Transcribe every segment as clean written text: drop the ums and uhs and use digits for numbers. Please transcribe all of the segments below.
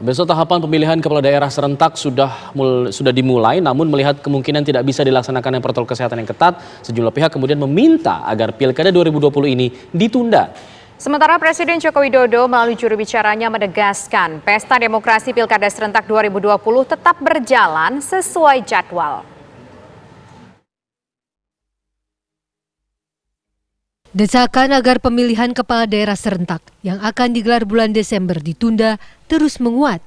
Besok tahapan pemilihan kepala daerah serentak sudah dimulai, namun melihat kemungkinan tidak bisa dilaksanakan protokol kesehatan yang ketat, sejumlah pihak kemudian meminta agar Pilkada 2020 ini ditunda. Sementara Presiden Joko Widodo melalui juru bicaranya menegaskan pesta demokrasi Pilkada serentak 2020 tetap berjalan sesuai jadwal. Desakan agar pemilihan kepala daerah serentak yang akan digelar bulan Desember ditunda terus menguat.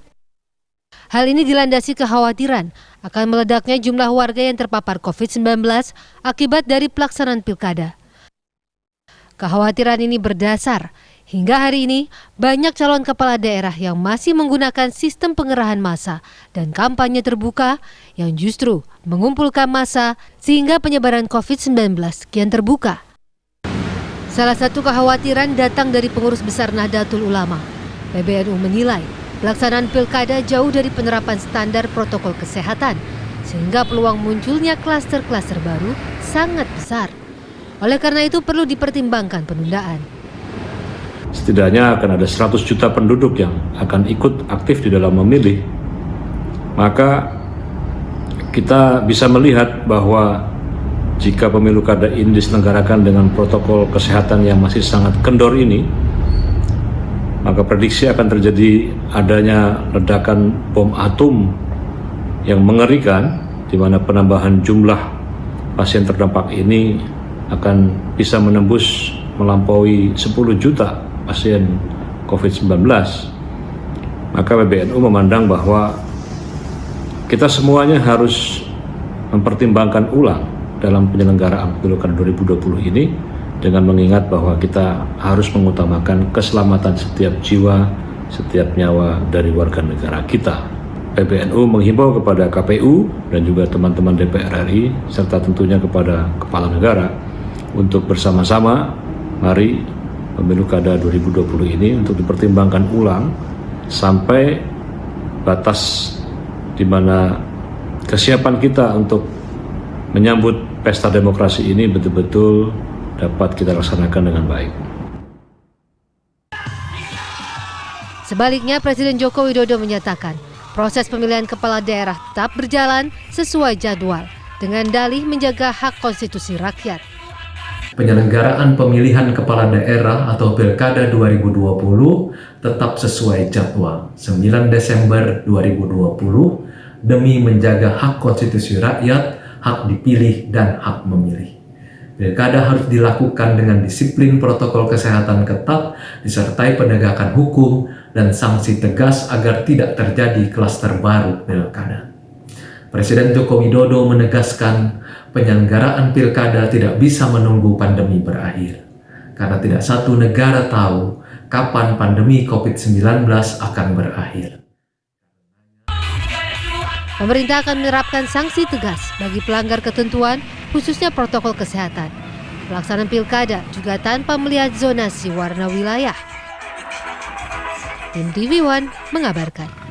Hal ini dilandasi kekhawatiran akan meledaknya jumlah warga yang terpapar COVID-19 akibat dari pelaksanaan pilkada. Kekhawatiran ini berdasar hingga hari ini banyak calon kepala daerah yang masih menggunakan sistem pengerahan massa dan kampanye terbuka yang justru mengumpulkan massa sehingga penyebaran COVID-19 kian terbuka. Salah satu kekhawatiran datang dari pengurus besar Nahdlatul Ulama. PBNU menilai pelaksanaan pilkada jauh dari penerapan standar protokol kesehatan, sehingga peluang munculnya klaster-klaster baru sangat besar. Oleh karena itu perlu dipertimbangkan penundaan. Setidaknya akan ada 100 juta penduduk yang akan ikut aktif di dalam memilih. Maka kita bisa melihat bahwa jika pemilu kada ini diselenggarakan dengan protokol kesehatan yang masih sangat kendor ini, maka prediksi akan terjadi adanya ledakan bom atom yang mengerikan, di mana penambahan jumlah pasien terdampak ini akan bisa menembus melampaui 10 juta pasien COVID-19. Maka PBNU memandang bahwa kita semuanya harus mempertimbangkan ulang dalam penyelenggaraan Pilkada 2020 ini, dengan mengingat bahwa kita harus mengutamakan keselamatan setiap jiwa, setiap nyawa dari warga negara kita. PBNU menghimbau kepada KPU dan juga teman-teman DPR RI serta tentunya kepada Kepala Negara untuk bersama-sama mari pemilu kada 2020 ini untuk dipertimbangkan ulang sampai batas di mana kesiapan kita untuk menyambut pesta demokrasi ini betul-betul dapat kita laksanakan dengan baik. Sebaliknya, Presiden Joko Widodo menyatakan proses pemilihan kepala daerah tetap berjalan sesuai jadwal dengan dalih menjaga hak konstitusi rakyat. Penyelenggaraan pemilihan kepala daerah atau Pilkada 2020 tetap sesuai jadwal 9 Desember 2020 demi menjaga hak konstitusi rakyat, hak dipilih dan hak memilih. Pilkada harus dilakukan dengan disiplin protokol kesehatan ketat, disertai penegakan hukum dan sanksi tegas agar tidak terjadi klaster baru pilkada. Presiden Joko Widodo menegaskan penyelenggaraan pilkada tidak bisa menunggu pandemi berakhir, karena tidak satu negara tahu kapan pandemi COVID-19 akan berakhir. Pemerintah akan menerapkan sanksi tegas bagi pelanggar ketentuan, khususnya protokol kesehatan. Pelaksanaan pilkada juga tanpa melihat zonasi warna wilayah. Tim TV One mengabarkan.